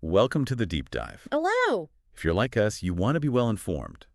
Welcome to the deep dive. Hello. If you're like us, you want to be well informed.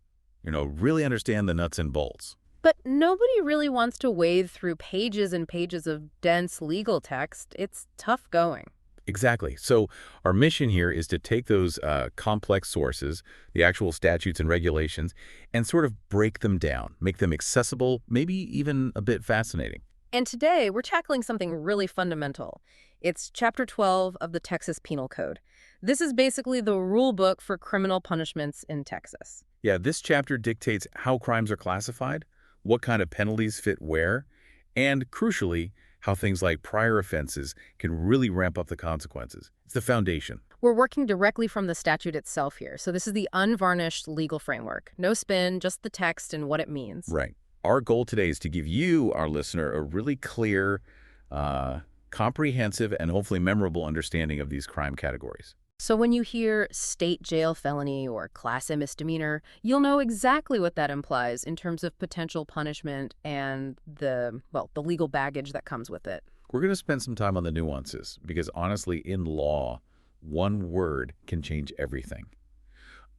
Really understand the nuts and bolts. But nobody really wants to wade through pages and pages of dense legal text. It's tough going. Exactly. So our mission here is to take those complex sources, the actual statutes and regulations, and sort of break them down, make them accessible, maybe even a bit fascinating. And today, we're tackling something really fundamental. It's Chapter 12 of the Texas Penal Code. This is basically the rule book for criminal punishments in Texas. Yeah, this chapter dictates how crimes are classified, what kind of penalties fit where, and crucially, how things like prior offenses can really ramp up the consequences. It's the foundation. We're working directly from the statute itself here, so this is the unvarnished legal framework. No spin, just the text and what it means. Right. Our goal today is to give you, our listener, a really clear, comprehensive, and hopefully memorable understanding of these crime categories. So when you hear state jail felony or class A misdemeanor, you'll know exactly what that implies in terms of potential punishment and the legal baggage that comes with it. We're going to spend some time on the nuances because honestly, in law, one word can change everything.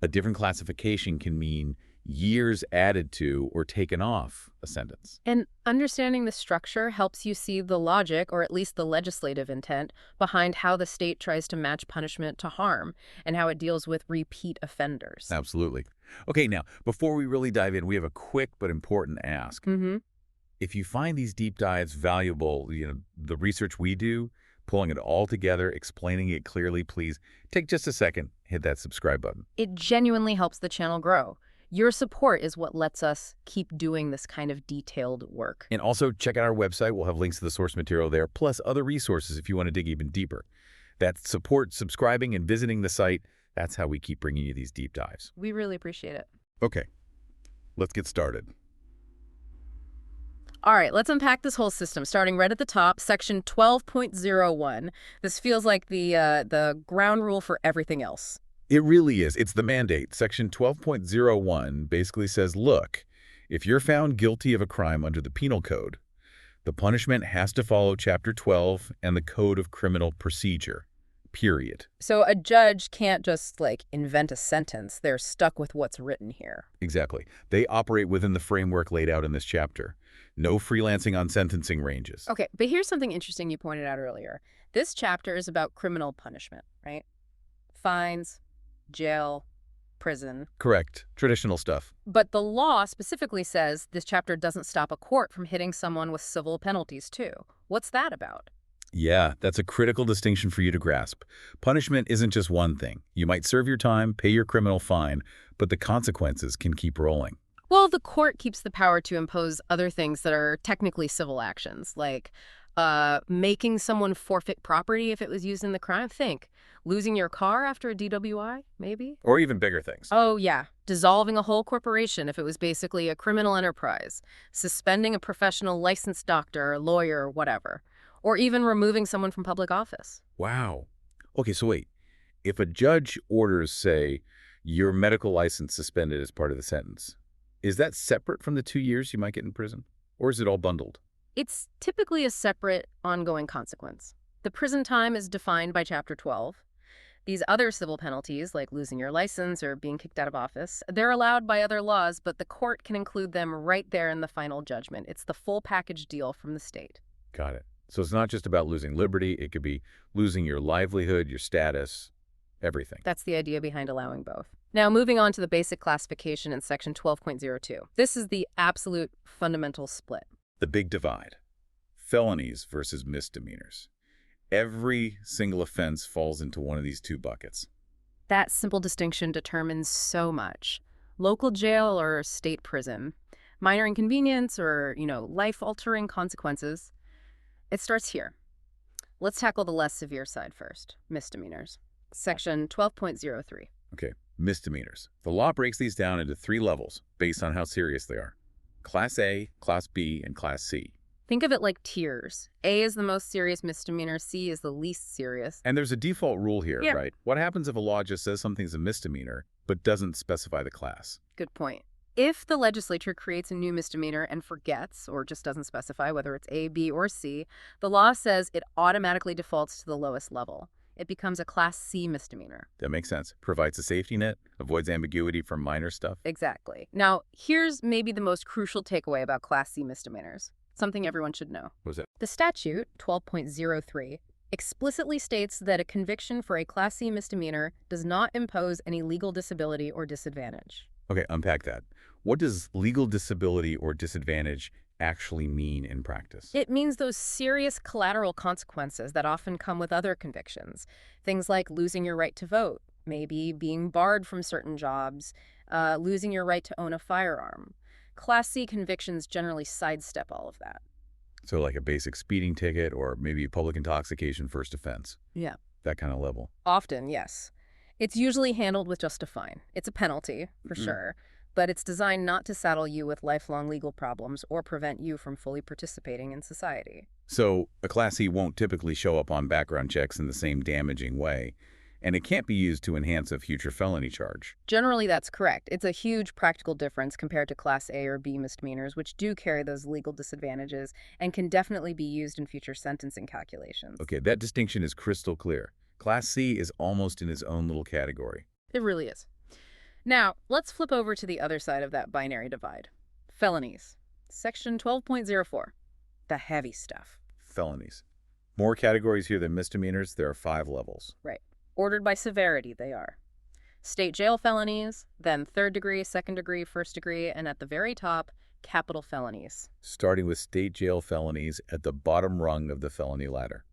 A different classification can mean years added to or taken off a sentence. And understanding the structure helps you see the logic, or at least the legislative intent, behind how the state tries to match punishment to harm and how it deals with repeat offenders. Absolutely. Okay, now, before we really dive in, we have a quick but important ask. If you find these deep dives valuable, the research we do, pulling it all together, explaining it clearly, please take just a second, hit that subscribe button. It genuinely helps the channel grow. Your support is what lets us keep doing this kind of detailed work. And also check out our website. We'll have links to the source material there, plus other resources if you want to dig even deeper. That support, subscribing, and visiting the site, that's how we keep bringing you these deep dives. We really appreciate it. Okay, let's get started. All right, let's unpack this whole system, starting right at the top, Section 12.01. This feels like the ground rule for everything else. It really is. It's the mandate. Section 12.01 basically says, look, if you're found guilty of a crime under the Penal Code, the punishment has to follow Chapter 12 and the Code of Criminal Procedure, period. So a judge can't just, invent a sentence. They're stuck with what's written here. Exactly. They operate within the framework laid out in this chapter. No freelancing on sentencing ranges. Okay, but here's something interesting you pointed out earlier. This chapter is about criminal punishment, right? Fines, jail, prison. Correct. Traditional stuff. But the law specifically says this chapter doesn't stop a court from hitting someone with civil penalties, too. What's that about? Yeah, that's a critical distinction for you to grasp. Punishment isn't just one thing. You might serve your time, pay your criminal fine, but the consequences can keep rolling. Well, the court keeps the power to impose other things that are technically civil actions, like making someone forfeit property if it was used in the crime. Think, losing your car after a DWI, maybe? Or even bigger things. Oh, yeah. Dissolving a whole corporation if it was basically a criminal enterprise. Suspending a professional licensed doctor or lawyer or whatever. Or even removing someone from public office. Wow. Okay, so wait. If a judge orders, say, your medical license suspended as part of the sentence, is that separate from the 2 years you might get in prison? Or is it all bundled? It's typically a separate, ongoing consequence. The prison time is defined by Chapter 12. These other civil penalties, like losing your license or being kicked out of office, they're allowed by other laws, but the court can include them right there in the final judgment. It's the full package deal from the state. Got it. So it's not just about losing liberty. It could be losing your livelihood, your status, everything. That's the idea behind allowing both. Now, moving on to the basic classification in Section 12.02. This is the absolute fundamental split. The big divide. Felonies versus misdemeanors. Every single offense falls into one of these two buckets. That simple distinction determines so much. Local jail or state prison. Minor inconvenience or, life-altering consequences. It starts here. Let's tackle the less severe side first. Misdemeanors. Section 12.03. Okay, misdemeanors. The law breaks these down into 3 levels based on how serious they are. Class A, Class B, and Class C. Think of it like tiers. A is the most serious misdemeanor, C is the least serious. And there's a default rule here, Yeah. right? What happens if a law just says something's a misdemeanor but doesn't specify the class? Good point. If the legislature creates a new misdemeanor and forgets or just doesn't specify whether it's A, B, or C, the law says it automatically defaults to the lowest level. It becomes a Class C misdemeanor. That makes sense. Provides a safety net, avoids ambiguity for minor stuff. Exactly. Now, here's maybe the most crucial takeaway about Class C misdemeanors. Something everyone should know. What was it? The statute, 12.03, explicitly states that a conviction for a Class C misdemeanor does not impose any legal disability or disadvantage. Okay, unpack that. What does legal disability or disadvantage actually mean in practice? It means those serious collateral consequences that often come with other convictions. Things like losing your right to vote, maybe being barred from certain jobs, losing your right to own a firearm. Class C convictions generally sidestep all of that. So like a basic speeding ticket or maybe public intoxication first offense. Yeah. That kind of level. Often, yes. It's usually handled with just a fine. It's a penalty, for sure, but it's designed not to saddle you with lifelong legal problems or prevent you from fully participating in society. So a Class C won't typically show up on background checks in the same damaging way, and it can't be used to enhance a future felony charge. Generally, that's correct. It's a huge practical difference compared to Class A or B misdemeanors, which do carry those legal disadvantages and can definitely be used in future sentencing calculations. Okay, that distinction is crystal clear. Class C is almost in its own little category. It really is. Now, let's flip over to the other side of that binary divide. Felonies. Section 12.04. The heavy stuff. Felonies. More categories here than misdemeanors. There are 5 levels. Right. Ordered by severity, they are. State jail felonies, then third degree, second degree, first degree, and at the very top, capital felonies. Starting with state jail felonies at the bottom rung of the felony ladder.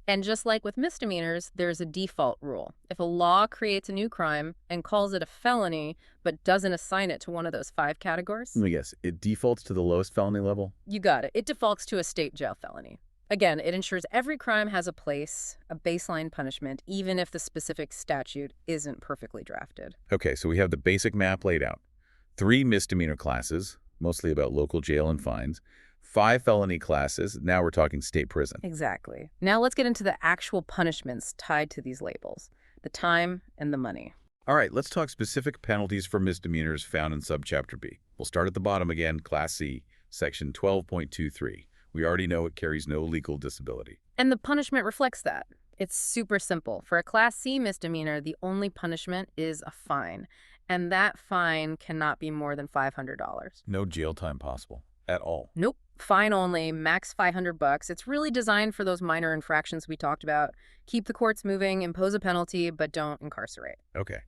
And just like with misdemeanors, there's a default rule. If a law creates a new crime and calls it a felony, but doesn't assign it to one of those 5 categories, Let me guess, it defaults to the lowest felony level? you got it. It defaults to a state jail felony. Again, it ensures every crime has a place, a baseline punishment, even if the specific statute isn't perfectly drafted. Okay, so we have the basic map laid out. 3 misdemeanor classes, mostly about local jail and fines. 5 felony classes. Now we're talking state prison. Exactly. Now let's get into the actual punishments tied to these labels, the time and the money. All right, let's talk specific penalties for misdemeanors found in Subchapter B. We'll start at the bottom again, Class C, Section 12.23. We already know it carries no legal disability. And the punishment reflects that. It's super simple. For a Class C misdemeanor, the only punishment is a fine, and that fine cannot be more than $500. No jail time possible at all. Nope. Fine only, max $500. It's really designed for those minor infractions we talked about. Keep the courts moving, impose a penalty, but don't incarcerate. Okay.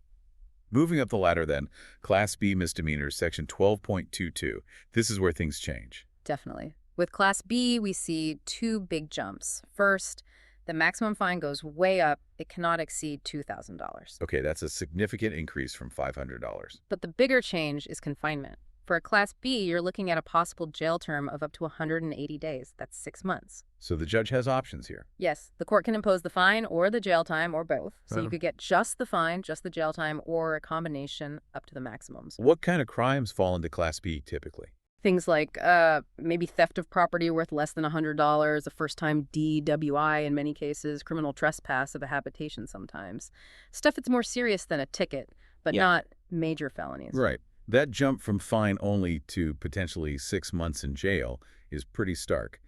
Moving up the ladder then, Class B misdemeanors, Section 12.22. This is where things change. Definitely. With Class B, we see 2 big jumps. First, the maximum fine goes way up. It cannot exceed $2,000. Okay, that's a significant increase from $500. But the bigger change is confinement. For a Class B, you're looking at a possible jail term of up to 180 days. That's 6 months. So the judge has options here. Yes, the court can impose the fine or the jail time or both. So you Oh. could get just the fine, just the jail time, or a combination up to the maximums. What kind of crimes fall into Class B typically? Things like maybe theft of property worth less than $100, a first-time DWI in many cases, criminal trespass of a habitation sometimes. Stuff that's more serious than a ticket, but not major felonies. Right. That jump from fine only to potentially 6 months in jail is pretty stark.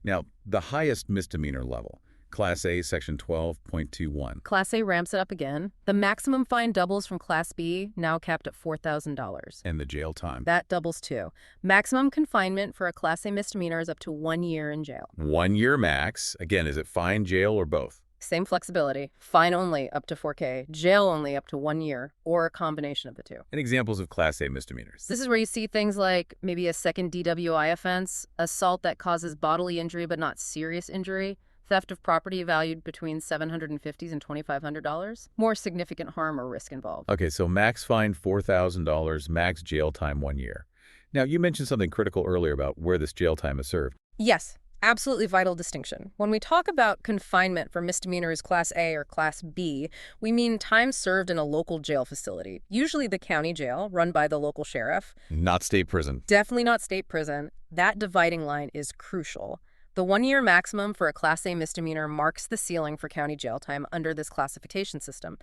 Now, the highest misdemeanor level, Class A, Section 12.21. Class A ramps it up again. The maximum fine doubles from Class B, now capped at $4,000. And the jail time. That doubles too. Maximum confinement for a Class A misdemeanor is up to 1 year in jail. 1 year max. Again, is it fine, jail, or both? Same flexibility. Fine only up to $4,000, jail only up to 1 year, or a combination of the two. And examples of Class A misdemeanors. This is where you see things like maybe a second DWI offense, assault that causes bodily injury but not serious injury, theft of property valued between $750 and $2,500, more significant harm or risk involved. Okay, so max fine $4,000, max jail time 1 year. Now, you mentioned something critical earlier about where this jail time is served. Yes, absolutely vital distinction. When we talk about confinement for misdemeanors Class A or Class B, we mean time served in a local jail facility, usually the county jail run by the local sheriff. Not state prison. Definitely not state prison. That dividing line is crucial. The 1 year maximum for a Class A misdemeanor marks the ceiling for county jail time under this classification system.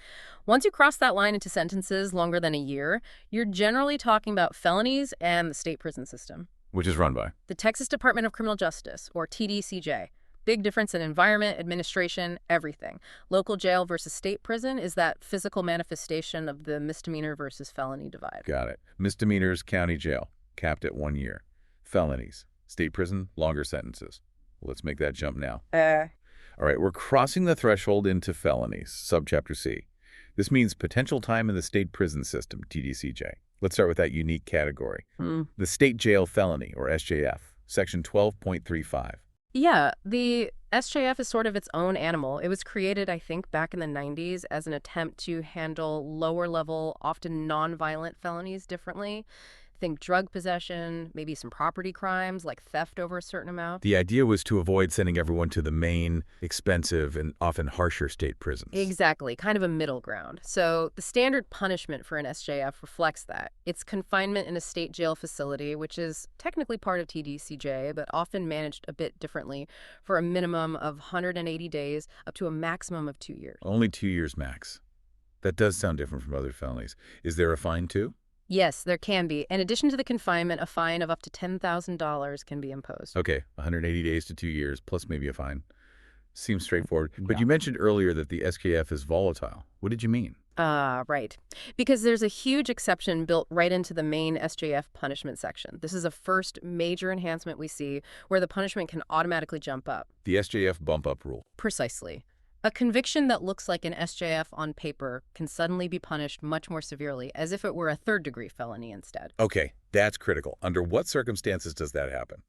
Once you cross that line into sentences longer than a year, you're generally talking about felonies and the state prison system. Which is run by? The Texas Department of Criminal Justice, or TDCJ. Big difference in environment, administration, everything. Local jail versus state prison is that physical manifestation of the misdemeanor versus felony divide. Got it. Misdemeanors, county jail, capped at 1 year. Felonies, state prison, longer sentences. Let's make that jump now. All right, we're crossing the threshold into felonies, subchapter C. This means potential time in the state prison system, TDCJ. Let's start with that unique category. The state jail felony, or SJF, section 12.35. Yeah, the SJF is sort of its own animal. It was created, I think, back in the 90s as an attempt to handle lower-level, often non-violent felonies differently. Think drug possession, maybe some property crimes like theft over a certain amount. The idea was to avoid sending everyone to the main, expensive, and often harsher state prisons. Exactly, kind of a middle ground. So the standard punishment for an SJF reflects that. It's confinement in a state jail facility, which is technically part of TDCJ, but often managed a bit differently, for a minimum of 180 days up to a maximum of 2 years. Only 2 years max. That does sound different from other felonies. Is there a fine too? Yes, there can be. In addition to the confinement, a fine of up to $10,000 can be imposed. Okay, 180 days to 2 years, plus maybe a fine. Seems straightforward. But you mentioned earlier that the SKF is volatile. What did you mean? Right. Because there's a huge exception built right into the main SJF punishment section. This is a first major enhancement we see where the punishment can automatically jump up. The SJF bump-up rule. Precisely. A conviction that looks like an SJF on paper can suddenly be punished much more severely, as if it were a third-degree felony instead. Okay, that's critical. Under what circumstances does that happen?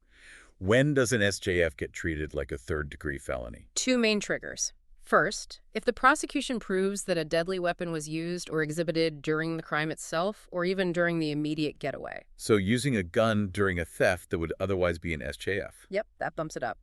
When does an SJF get treated like a third-degree felony? 2 main triggers. First, if the prosecution proves that a deadly weapon was used or exhibited during the crime itself, or even during the immediate getaway. So using a gun during a theft that would otherwise be an SJF. Yep, that bumps it up.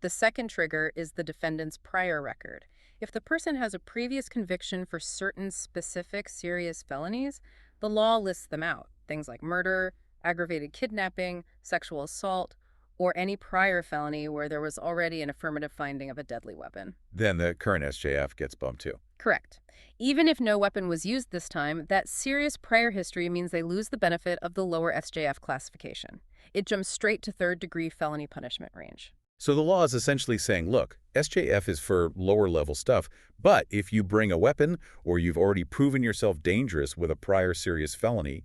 The second trigger is the defendant's prior record. If the person has a previous conviction for certain specific serious felonies, the law lists them out. Things like murder, aggravated kidnapping, sexual assault, or any prior felony where there was already an affirmative finding of a deadly weapon. Then the current SJF gets bumped too. Correct. Even if no weapon was used this time, that serious prior history means they lose the benefit of the lower SJF classification. It jumps straight to third-degree felony punishment range. So the law is essentially saying, look, SJF is for lower-level stuff, but if you bring a weapon or you've already proven yourself dangerous with a prior serious felony,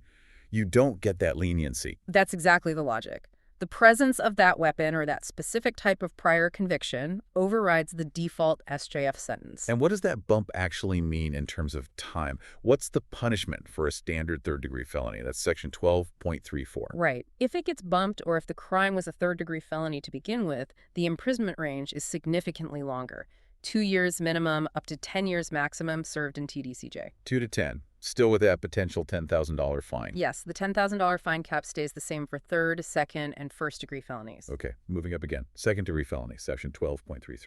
you don't get that leniency. That's exactly the logic. The presence of that weapon or that specific type of prior conviction overrides the default SJF sentence. And what does that bump actually mean in terms of time? What's the punishment for a standard third-degree felony? That's section 12.34. Right. If it gets bumped or if the crime was a third-degree felony to begin with, the imprisonment range is significantly longer. 2 years minimum, up to 10 years maximum served in TDCJ. 2 to 10. Still with that potential $10,000 fine. Yes, the $10,000 fine cap stays the same for third, second, and first-degree felonies. Okay, moving up again. Second-degree felony, section 12.33.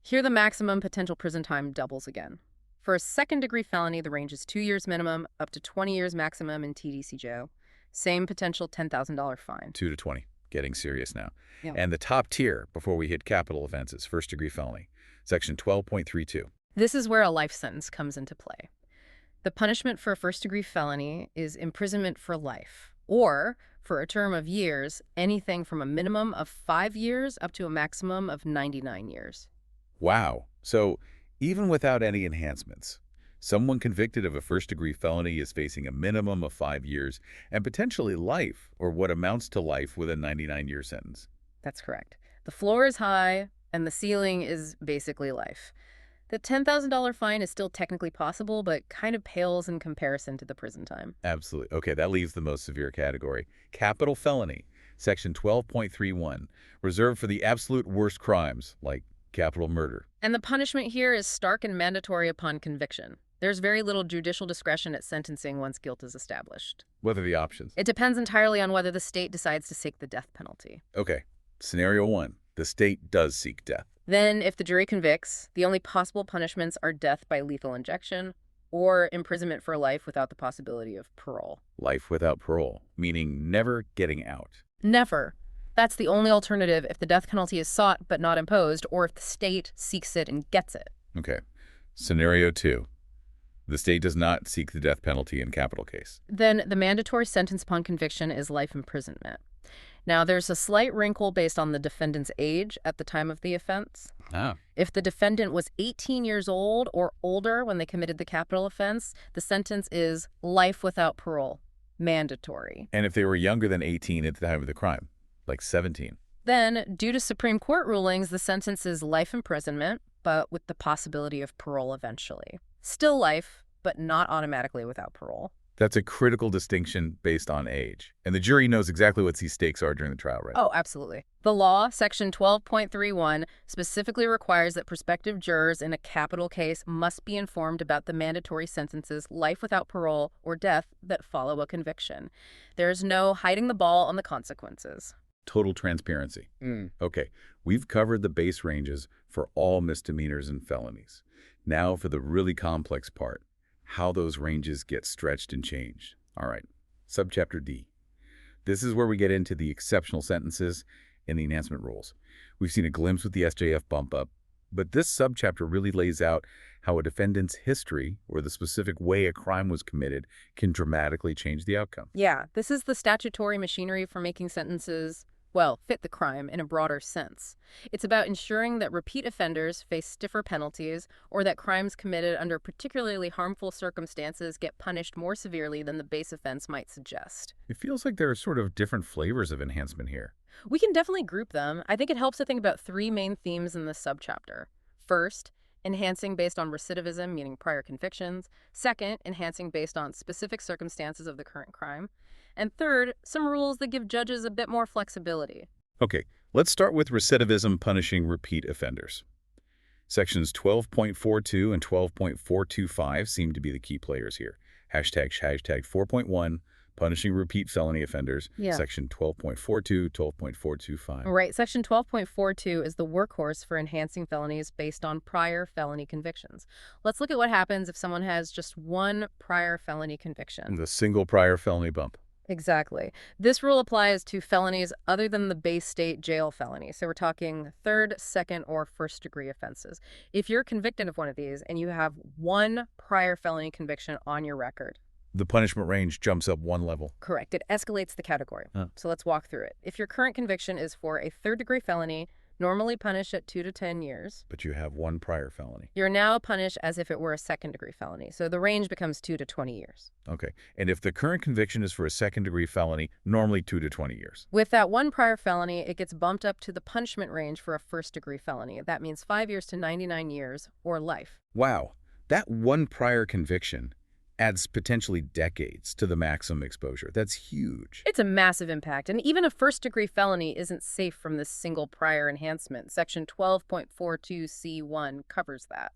Here, the maximum potential prison time doubles again. For a second-degree felony, the range is 2 years minimum, up to 20 years maximum in TDCJ. Same potential $10,000 fine. 2 to 20. Getting serious now. Yeah. And the top tier before we hit capital offenses, first-degree felony, section 12.32. This is where a life sentence comes into play. The punishment for a first-degree felony is imprisonment for life, or, for a term of years, anything from a minimum of 5 years up to a maximum of 99 years. Wow. So even without any enhancements, someone convicted of a first-degree felony is facing a minimum of 5 years and potentially life, or what amounts to life with a 99-year sentence. That's correct. The floor is high, and the ceiling is basically life. The $10,000 fine is still technically possible, but kind of pales in comparison to the prison time. Absolutely. Okay, that leaves the most severe category. Capital felony, section 12.31, reserved for the absolute worst crimes, like capital murder. And the punishment here is stark and mandatory upon conviction. There's very little judicial discretion at sentencing once guilt is established. What are the options? It depends entirely on whether the state decides to seek the death penalty. Okay, scenario 1, the state does seek death. Then, if the jury convicts, the only possible punishments are death by lethal injection or imprisonment for life without the possibility of parole. Life without parole, meaning never getting out. Never. That's the only alternative if the death penalty is sought but not imposed, or if the state seeks it and gets it. Okay. Scenario 2. The state does not seek the death penalty in capital case. Then the mandatory sentence upon conviction is life imprisonment. Now, there's a slight wrinkle based on the defendant's age at the time of the offense. Ah. If the defendant was 18 years old or older when they committed the capital offense, the sentence is life without parole, mandatory. And if they were younger than 18 at the time of the crime, like 17? Then, due to Supreme Court rulings, the sentence is life imprisonment, but with the possibility of parole eventually. Still life, but not automatically without parole. That's a critical distinction based on age. And the jury knows exactly what these stakes are during the trial, right? Oh, absolutely. The law, Section 12.31, specifically requires that prospective jurors in a capital case must be informed about the mandatory sentences, life without parole or death, that follow a conviction. There's no hiding the ball on the consequences. Total transparency. Okay, we've covered the base ranges for all misdemeanors and felonies. Now for the really complex part, how those ranges get stretched and changed. All right, subchapter D. This is where we get into the exceptional sentences and the enhancement rules. We've seen a glimpse with the SJF bump up, but this subchapter really lays out how a defendant's history or the specific way a crime was committed can dramatically change the outcome. Yeah, this is the statutory machinery for making sentences, well, fit the crime in a broader sense. It's about ensuring that repeat offenders face stiffer penalties or that crimes committed under particularly harmful circumstances get punished more severely than the base offense might suggest. It feels like there are sort of different flavors of enhancement here. We can definitely group them. I think it helps to think about three main themes in this subchapter. First, enhancing based on recidivism, meaning prior convictions. Second, enhancing based on specific circumstances of the current crime. And third, some rules that give judges a bit more flexibility. Okay, let's start with recidivism punishing repeat offenders. Sections 12.42 and 12.425 seem to be the key players here. Hashtag 4.1, punishing repeat felony offenders. Yeah. Section 12.42, 12.425. Right, Section 12.42 is the workhorse for enhancing felonies based on prior felony convictions. Let's look at what happens if someone has just one prior felony conviction. The single prior felony bump. Exactly. This rule applies to felonies other than the base state jail felony. So we're talking third, second, or first degree offenses. If you're convicted of one of these and you have one prior felony conviction on your record, the punishment range jumps up one level. correct, it escalates the category. So let's walk through it. If your current conviction is for a third degree felony, normally punished at 2 to 10 years. But you have one prior felony. You're now punished as if it were a second-degree felony. So the range becomes 2 to 20 years. Okay. And if the current conviction is for a second-degree felony, normally 2 to 20 years. With that one prior felony, it gets bumped up to the punishment range for a first-degree felony. That means 5 years to 99 years or life. Wow. That one prior conviction adds potentially decades to the maximum exposure. That's huge. It's a massive impact, and even a first-degree felony isn't safe from this single prior enhancement. Section 12.42C1 covers that.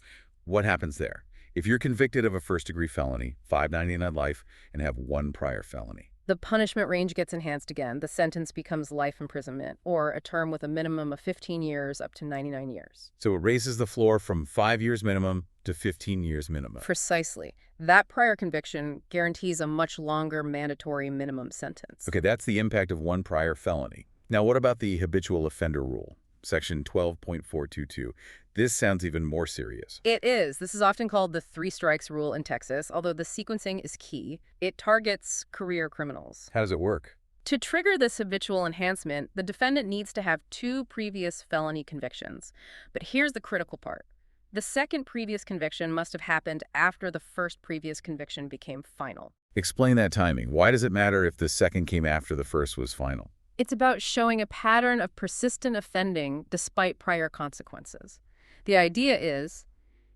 What happens there? If you're convicted of a first-degree felony, 599 life, and have one prior felony, the punishment range gets enhanced again. The sentence becomes life imprisonment, or a term with a minimum of 15 years up to 99 years. So it raises the floor from 5 years minimum to 15 years minimum. Precisely. That prior conviction guarantees a much longer mandatory minimum sentence. Okay, that's the impact of one prior felony. Now, what about the habitual offender rule? Section 12.422. This sounds even more serious. It is. This is often called the 3 strikes rule in Texas, although the sequencing is key. It targets career criminals. How does it work? To trigger this habitual enhancement, the defendant needs to have 2 previous felony convictions. But here's the critical part. The second previous conviction must have happened after the first previous conviction became final. Explain that timing. Why does it matter if the second came after the first was final? It's about showing a pattern of persistent offending despite prior consequences. The idea is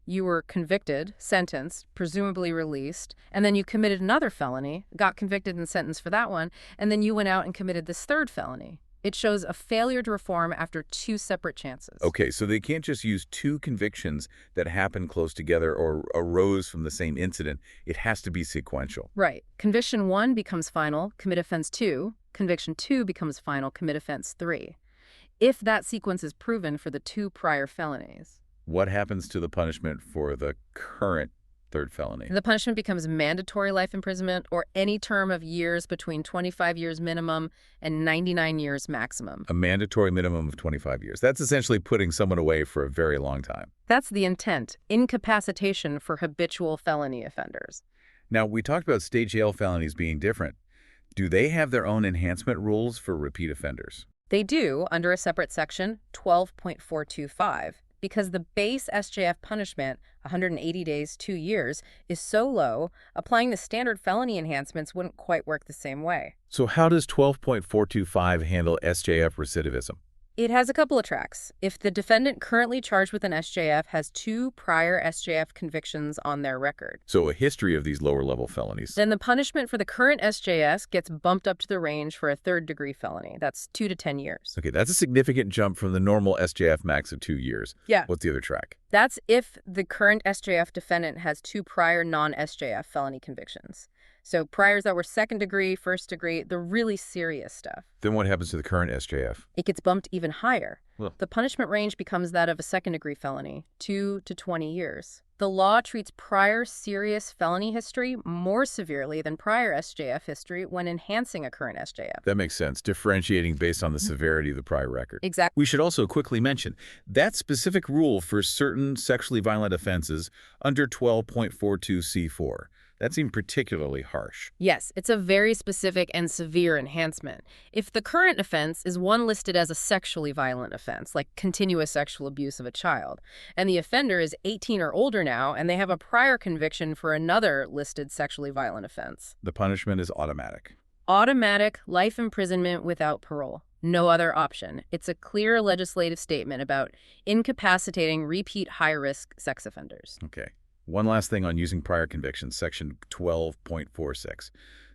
you were convicted, sentenced, presumably released, and then you committed another felony, got convicted and sentenced for that one, and then you went out and committed this third felony. It shows a failure to reform after 2 separate chances. Okay, so they can't just use 2 convictions that happened close together or arose from the same incident. It has to be sequential. Right. Conviction 1 becomes final, commit offense 2. Conviction 2 becomes final, commit offense 3. If that sequence is proven for the 2 prior felonies. What happens to the punishment for the current third felony? The punishment becomes mandatory life imprisonment or any term of years between 25 years minimum and 99 years maximum. A mandatory minimum of 25 years. That's essentially putting someone away for a very long time. That's the intent. Incapacitation for habitual felony offenders. Now, we talked about state jail felonies being different. Do they have their own enhancement rules for repeat offenders? They do, under a separate section, 12.425, because the base SJF punishment, 180 days, 2 years, is so low, applying the standard felony enhancements wouldn't quite work the same way. So how does 12.425 handle SJF recidivism? It has a couple of tracks. If the defendant currently charged with an SJF has 2 prior SJF convictions on their record, So a history of these lower-level felonies. then the punishment for the current SJS gets bumped up to the range for a third-degree felony. That's 2 to 10 years. Okay, that's a significant jump from the normal SJF max of 2 years. Yeah. What's the other track? That's if the current SJF defendant has 2 prior non-SJF felony convictions. So priors that were second degree, first degree, the really serious stuff. Then what happens to the current SJF? It gets bumped even higher. Well. The punishment range becomes that of a second-degree felony, 2 to 20 years. The law treats prior serious felony history more severely than prior SJF history when enhancing a current SJF. That makes sense, differentiating based on the severity of the prior record. Exactly. We should also quickly mention that specific rule for certain sexually violent offenses under 12.42c4. That seemed particularly harsh. Yes, it's a very specific and severe enhancement. If the current offense is one listed as a sexually violent offense, like continuous sexual abuse of a child, and the offender is 18 or older now, and they have a prior conviction for another listed sexually violent offense, The punishment is automatic. automatic life imprisonment without parole. No other option. It's a clear legislative statement about incapacitating repeat high-risk sex offenders. Okay. One last thing on using prior convictions, section 12.46.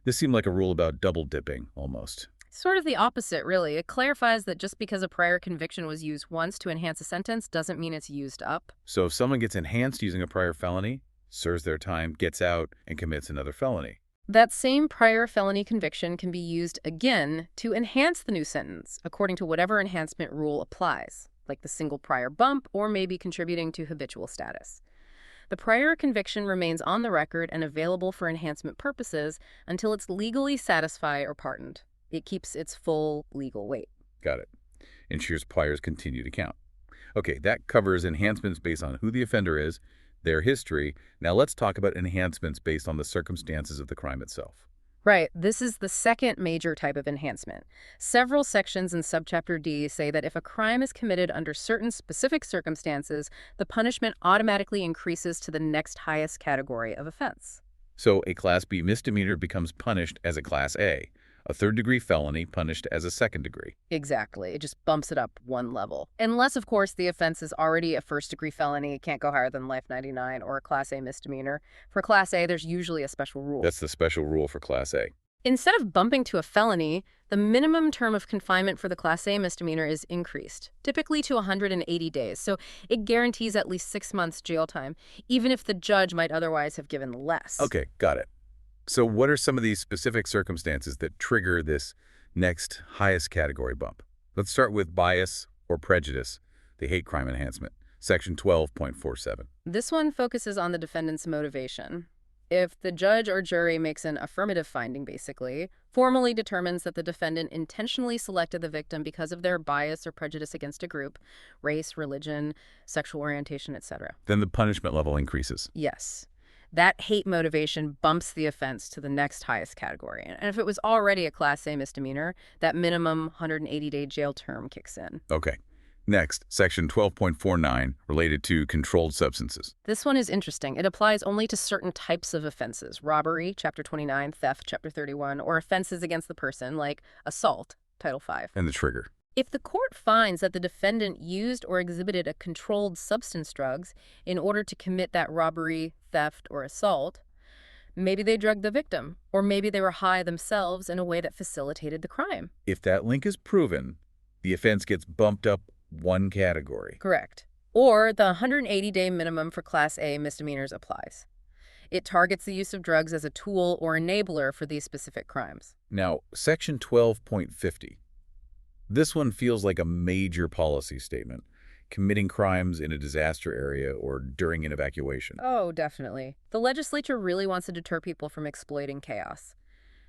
This seemed like a rule about double dipping, almost. Sort of the opposite, really. It clarifies that just because a prior conviction was used once to enhance a sentence doesn't mean it's used up. So if someone gets enhanced using a prior felony, serves their time, gets out, and commits another felony, That same prior felony conviction can be used again to enhance the new sentence, according to whatever enhancement rule applies, like the single prior bump or maybe contributing to habitual status. The prior conviction remains on the record and available for enhancement purposes until it's legally satisfied or pardoned. It keeps its full legal weight. got it. Ensures priors continue to count. Okay, that covers enhancements based on who the offender is, their history. Now let's talk about enhancements based on the circumstances of the crime itself. Right. This is the second major type of enhancement. Several sections in Subchapter D say that if a crime is committed under certain specific circumstances, the punishment automatically increases to the next highest category of offense. So a Class B misdemeanor becomes punished as a Class A, a third-degree felony punished as a second degree. Exactly. It just bumps it up one level. Unless, of course, the offense is already a first-degree felony, it can't go higher than life 99, or a Class A misdemeanor. For Class A, there's usually a special rule. That's the special rule for Class A. Instead of bumping to a felony, the minimum term of confinement for the Class A misdemeanor is increased, typically to 180 days. So it guarantees at least 6 months jail time, even if the judge might otherwise have given less. Okay, got it. So what are some of these specific circumstances that trigger this next highest category bump? Let's start with bias or prejudice, the hate crime enhancement, section 12.47. This one focuses on the defendant's motivation. If the judge or jury makes an affirmative finding, basically, formally determines that the defendant intentionally selected the victim because of their bias or prejudice against a group, race, religion, sexual orientation, etc. Then the punishment level increases. Yes. That hate motivation bumps the offense to the next highest category. And if it was already a Class A misdemeanor, that minimum 180-day jail term kicks in. Okay. Next, section 12.49, related to controlled substances. This one is interesting. It applies only to certain types of offenses: robbery, Chapter 29, theft, Chapter 31, or offenses against the person, like assault, Title 5. And the trigger. If the court finds that the defendant used or exhibited a controlled substance drugs in order to commit that robbery, theft, or assault, maybe they drugged the victim, or maybe they were high themselves in a way that facilitated the crime. If that link is proven, the offense gets bumped up one category. Correct. Or the 180-day minimum for Class A misdemeanors applies. It targets the use of drugs as a tool or enabler for these specific crimes. Now, section 12.50. This one feels like a major policy statement, committing crimes in a disaster area or during an evacuation. Oh, definitely. The legislature really wants to deter people from exploiting chaos.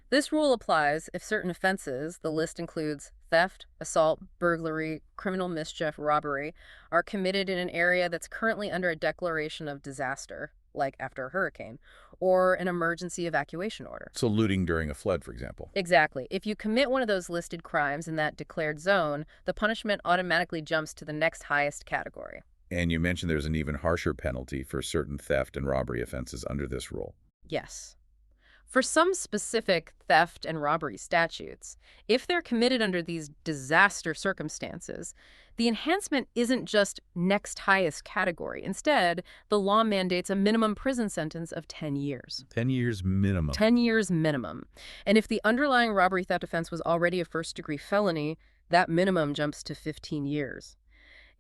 This rule applies if certain offenses, the list includes theft, assault, burglary, criminal mischief, robbery, are committed in an area that's currently under a declaration of disaster. like after a hurricane, or an emergency evacuation order. So looting during a flood, for example. Exactly. If you commit one of those listed crimes in that declared zone, the punishment automatically jumps to the next highest category. And you mentioned there's an even harsher penalty for certain theft and robbery offenses under this rule. Yes. For some specific theft and robbery statutes, if they're committed under these disaster circumstances, the enhancement isn't just next highest category. Instead, the law mandates a minimum prison sentence of 10 years. 10 years minimum. 10 years minimum. And if the underlying robbery theft offense was already a first-degree felony, that minimum jumps to 15 years.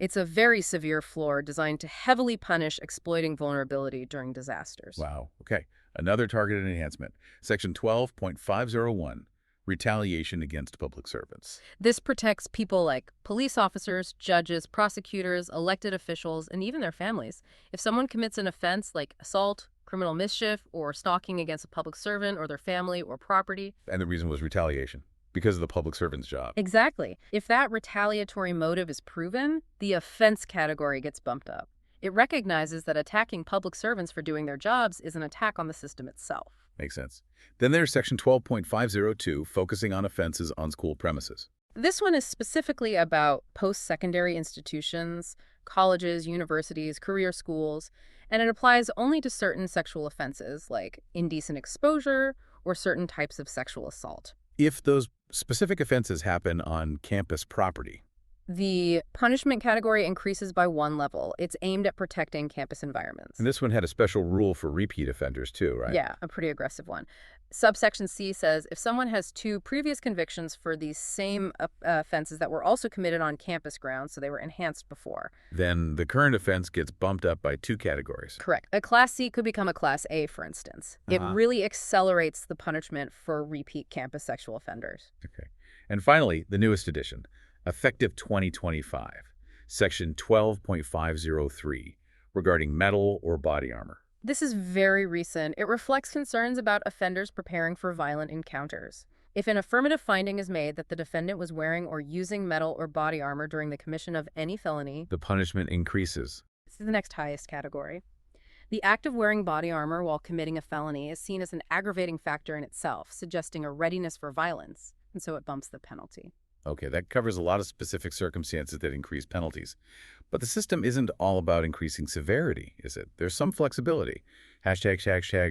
It's a very severe floor designed to heavily punish exploiting vulnerability during disasters. Wow. Okay. Another targeted enhancement. Section 12.501, retaliation against public servants. This protects people like police officers, judges, prosecutors, elected officials, and even their families. If someone commits an offense like assault, criminal mischief, or stalking against a public servant or their family or property. And the reason was retaliation, because of the public servant's job. Exactly. If that retaliatory motive is proven, the offense category gets bumped up. It recognizes that attacking public servants for doing their jobs is an attack on the system itself. Makes sense. Then there's Section 12.502, focusing on offenses on school premises. This one is specifically about post-secondary institutions, colleges, universities, career schools, and it applies only to certain sexual offenses like indecent exposure or certain types of sexual assault. If those specific offenses happen on campus property. The punishment category increases by 1 level. It's aimed at protecting campus environments. And this one had a special rule for repeat offenders too, right? Yeah, a pretty aggressive one. Subsection C says if someone has 2 previous convictions for these same offenses that were also committed on campus grounds, so they were enhanced before. Then the current offense gets bumped up by 2 categories. Correct. A Class C could become a Class A, for instance. It really accelerates the punishment for repeat campus sexual offenders. Okay. And finally, the newest edition, effective 2025, Section 12.503, regarding metal or body armor. This is very recent. It reflects concerns about offenders preparing for violent encounters. If an affirmative finding is made that the defendant was wearing or using metal or body armor during the commission of any felony, the punishment increases. This is the next highest category. The act of wearing body armor while committing a felony is seen as an aggravating factor in itself, suggesting a readiness for violence, and so it bumps the penalty. Okay, that covers a lot of specific circumstances that increase penalties. But the system isn't all about increasing severity, is it? There's some flexibility. Hashtag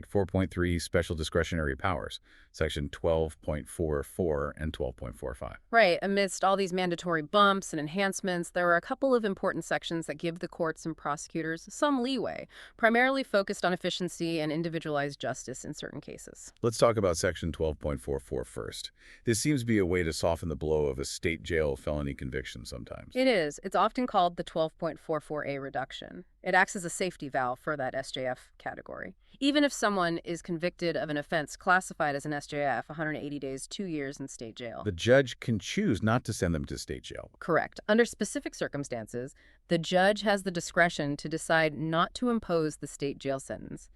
4.3 special discretionary powers, Section 12.44 and 12.45. Right. Amidst all these mandatory bumps and enhancements, there are a couple of important sections that give the courts and prosecutors some leeway, primarily focused on efficiency and individualized justice in certain cases. Let's talk about Section 12.44 first. This seems to be a way to soften the blow of a state jail felony conviction sometimes. It is. It's often called the 12.44A reduction. It acts as a safety valve for that SJF category. Even if someone is convicted of an offense classified as an SJF, 180 days, 2 years in state jail. The judge can choose not to send them to state jail. Correct. Under specific circumstances, the judge has the discretion to decide not to impose the state jail sentence.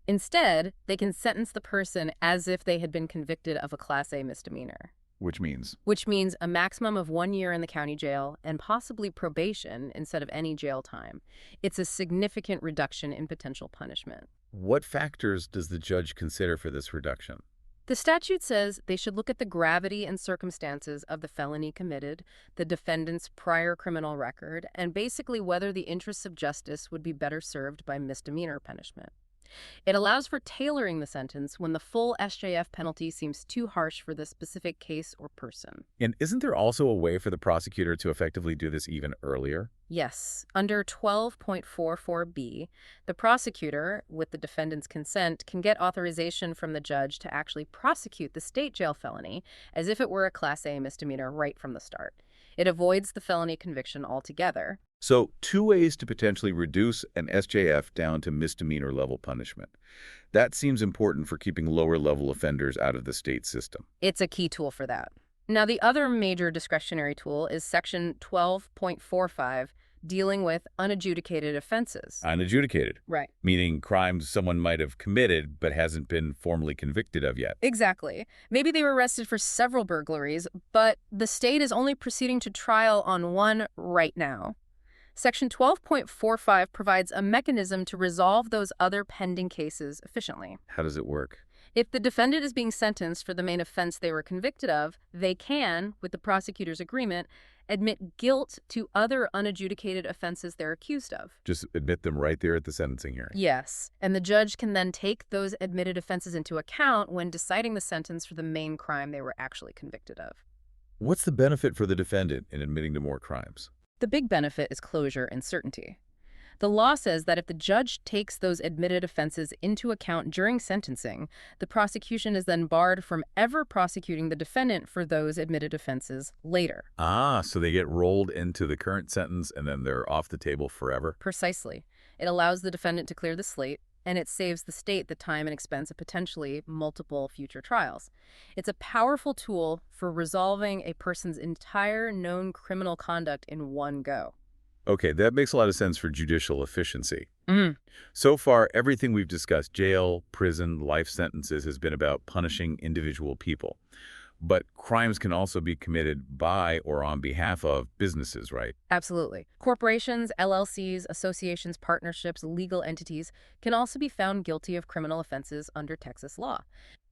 Instead, they can sentence the person as if they had been convicted of a Class A misdemeanor. Which means? Which means a maximum of 1 year in the county jail and possibly probation instead of any jail time. It's a significant reduction in potential punishment. What factors does the judge consider for this reduction? The statute says they should look at the gravity and circumstances of the felony committed, the defendant's prior criminal record, and basically whether the interests of justice would be better served by misdemeanor punishment. It allows for tailoring the sentence when the full SJF penalty seems too harsh for the specific case or person. And isn't there also a way for the prosecutor to effectively do this even earlier? Yes. Under 12.44B, the prosecutor, with the defendant's consent, can get authorization from the judge to actually prosecute the state jail felony as if it were a Class A misdemeanor right from the start. It avoids the felony conviction altogether. So 2 ways to potentially reduce an SJF down to misdemeanor level punishment. That seems important for keeping lower level offenders out of the state system. It's a key tool for that. Now, the other major discretionary tool is Section 12.45, dealing with unadjudicated offenses. Unadjudicated. Right. Meaning crimes someone might have committed but hasn't been formally convicted of yet. Exactly. Maybe they were arrested for several burglaries, but the state is only proceeding to trial on one right now. Section 12.45 provides a mechanism to resolve those other pending cases efficiently. How does it work? If the defendant is being sentenced for the main offense they were convicted of, they can, with the prosecutor's agreement, admit guilt to other unadjudicated offenses they're accused of. Just admit them right there at the sentencing hearing. Yes, and the judge can then take those admitted offenses into account when deciding the sentence for the main crime they were actually convicted of. What's the benefit for the defendant in admitting to more crimes? The big benefit is closure and certainty. The law says that if the judge takes those admitted offenses into account during sentencing, the prosecution is then barred from ever prosecuting the defendant for those admitted offenses later. Ah, so they get rolled into the current sentence and then they're off the table forever? Precisely. It allows the defendant to clear the slate, and it saves the state the time and expense of potentially multiple future trials. It's a powerful tool for resolving a person's entire known criminal conduct in one go. Okay, that makes a lot of sense for judicial efficiency. Mm. So far, everything we've discussed, jail, prison, life sentences, has been about punishing individual people. But crimes can also be committed by or on behalf of businesses, right? Absolutely. Corporations, LLCs, associations, partnerships, legal entities can also be found guilty of criminal offenses under Texas law.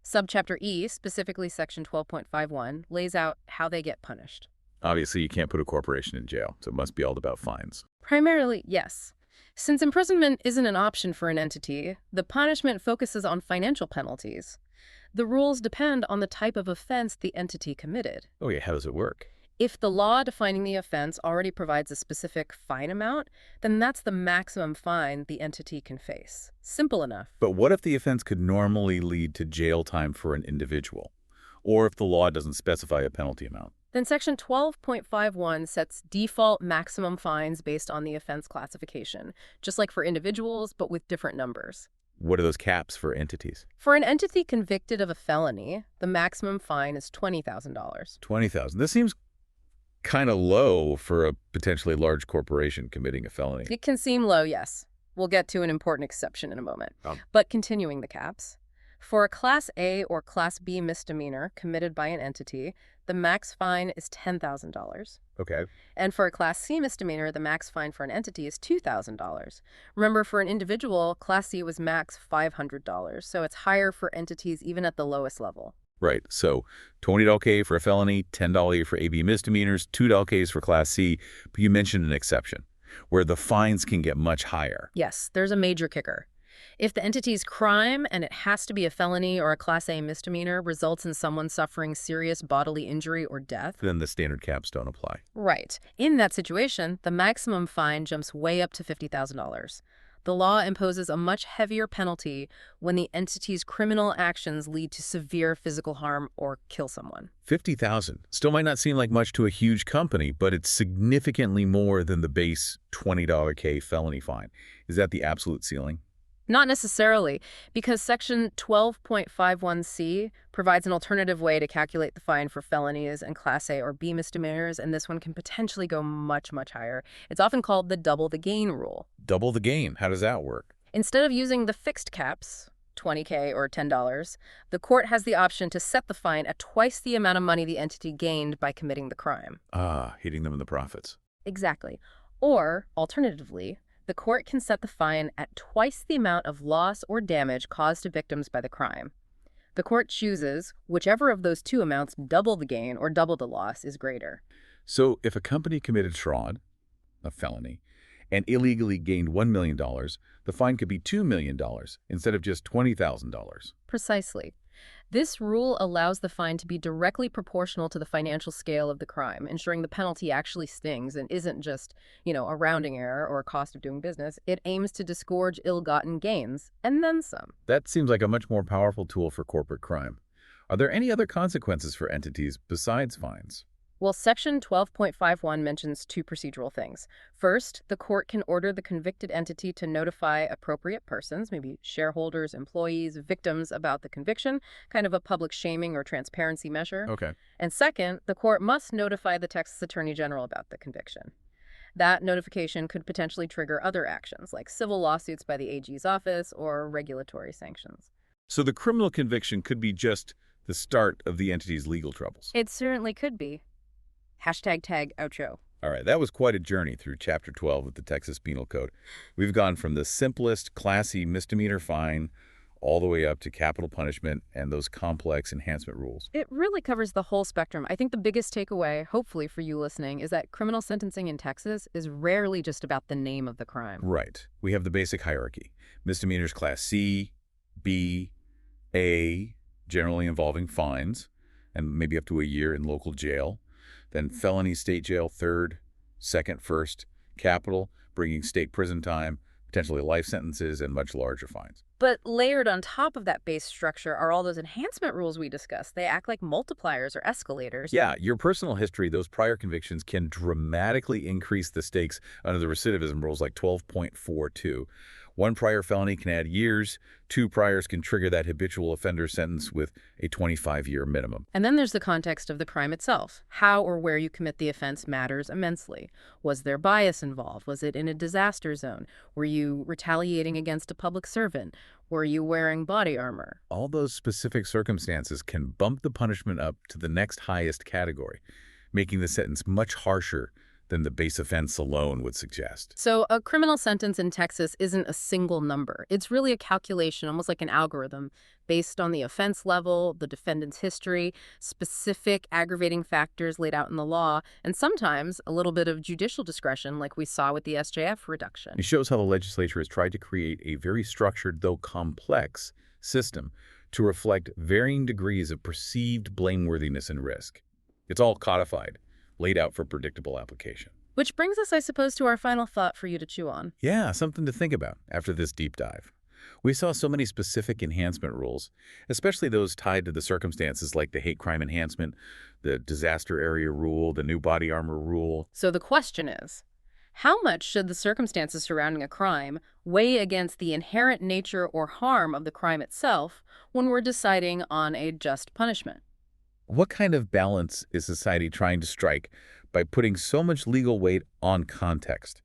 Subchapter E, specifically Section 12.51, lays out how they get punished. Obviously, you can't put a corporation in jail, so it must be all about fines. Primarily, yes. Since imprisonment isn't an option for an entity, the punishment focuses on financial penalties. The rules depend on the type of offense the entity committed. Oh yeah, how does it work? If the law defining the offense already provides a specific fine amount, then that's the maximum fine the entity can face. Simple enough. But what if the offense could normally lead to jail time for an individual? Or if the law doesn't specify a penalty amount? Then Section 12.51 sets default maximum fines based on the offense classification, just like for individuals, but with different numbers. What are those caps for entities? For an entity convicted of a felony, the maximum fine is $20,000. $20,000. This seems kind of low for a potentially large corporation committing a felony. It can seem low, yes. We'll get to an important exception in a moment. But continuing the caps. For a Class A or Class B misdemeanor committed by an entity, the max fine is $10,000. Okay. And for a Class C misdemeanor, the max fine for an entity is $2,000. Remember, for an individual, Class C was max $500, so it's higher for entities even at the lowest level. Right. So $20K for a felony, $10 for AB misdemeanors, $2K for Class C. But you mentioned an exception, where the fines can get much higher. Yes, there's a major kicker. If the entity's crime, and it has to be a felony or a Class A misdemeanor, results in someone suffering serious bodily injury or death, Then the standard caps don't apply. right. In that situation, the maximum fine jumps way up to $50,000. The law imposes a much heavier penalty when the entity's criminal actions lead to severe physical harm or kill someone. $50,000 still might not seem like much to a huge company, but it's significantly more than the base $20K felony fine. Is that the absolute ceiling? Not necessarily, because Section 12.51c provides an alternative way to calculate the fine for felonies and Class A or B misdemeanors, and this one can potentially go much, much higher. It's often called the double the gain rule. Double the gain. How does that work? Instead of using the fixed caps, $20K or $10, the court has the option to set the fine at twice the amount of money the entity gained by committing the crime. Ah, hitting them in the profits. Exactly. Or, alternatively, the court can set the fine at twice the amount of loss or damage caused to victims by the crime. The court chooses whichever of those two amounts, double the gain or double the loss, is greater. So if a company committed fraud, a felony, and illegally gained $1 million, the fine could be $2 million instead of just $20,000. Precisely. This rule allows the fine to be directly proportional to the financial scale of the crime, ensuring the penalty actually stings and isn't just, a rounding error or a cost of doing business. It aims to disgorge ill-gotten gains, and then some. That seems like a much more powerful tool for corporate crime. Are there any other consequences for entities besides fines? Well, Section 12.51 mentions two procedural things. First, the court can order the convicted entity to notify appropriate persons, maybe shareholders, employees, victims, about the conviction, kind of a public shaming or transparency measure. Okay. And second, the court must notify the Texas Attorney General about the conviction. That notification could potentially trigger other actions, like civil lawsuits by the AG's office or regulatory sanctions. So the criminal conviction could be just the start of the entity's legal troubles. It certainly could be. #tag outro. All right, that was quite a journey through Chapter 12 of the Texas Penal Code. We've gone from the simplest, classy misdemeanor fine all the way up to capital punishment and those complex enhancement rules. It really covers the whole spectrum. I think the biggest takeaway, hopefully for you listening, is that criminal sentencing in Texas is rarely just about the name of the crime. Right. We have the basic hierarchy. Misdemeanors Class C, B, A, generally involving fines, and maybe up to a year in local jail. Then felony state jail, third, second, first, capital, bringing state prison time, potentially life sentences, and much larger fines. But layered on top of that base structure are all those enhancement rules we discussed. They act like multipliers or escalators. Yeah, your personal history, those prior convictions can dramatically increase the stakes under the recidivism rules like 12.42. One prior felony can add years. Two priors can trigger that habitual offender sentence with a 25-year minimum. And then there's the context of the crime itself. How or where you commit the offense matters immensely. Was there bias involved? Was it in a disaster zone? Were you retaliating against a public servant? Were you wearing body armor? All those specific circumstances can bump the punishment up to the next highest category, making the sentence much harsher than the base offense alone would suggest. So a criminal sentence in Texas isn't a single number. It's really a calculation, almost like an algorithm, based on the offense level, the defendant's history, specific aggravating factors laid out in the law, and sometimes a little bit of judicial discretion like we saw with the SJF reduction. It shows how the legislature has tried to create a very structured, though complex, system to reflect varying degrees of perceived blameworthiness and risk. It's all codified, laid out for predictable application. Which brings us, I suppose, to our final thought for you to chew on. Yeah, something to think about after this deep dive. We saw so many specific enhancement rules, especially those tied to the circumstances like the hate crime enhancement, the disaster area rule, the new body armor rule. So the question is, how much should the circumstances surrounding a crime weigh against the inherent nature or harm of the crime itself when we're deciding on a just punishment? What kind of balance is society trying to strike by putting so much legal weight on context?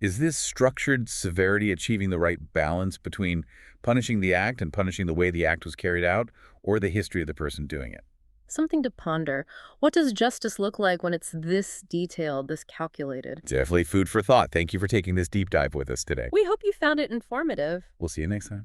Is this structured severity achieving the right balance between punishing the act and punishing the way the act was carried out, or the history of the person doing it? Something to ponder. What does justice look like when it's this detailed, this calculated? Definitely food for thought. Thank you for taking this deep dive with us today. We hope you found it informative. We'll see you next time.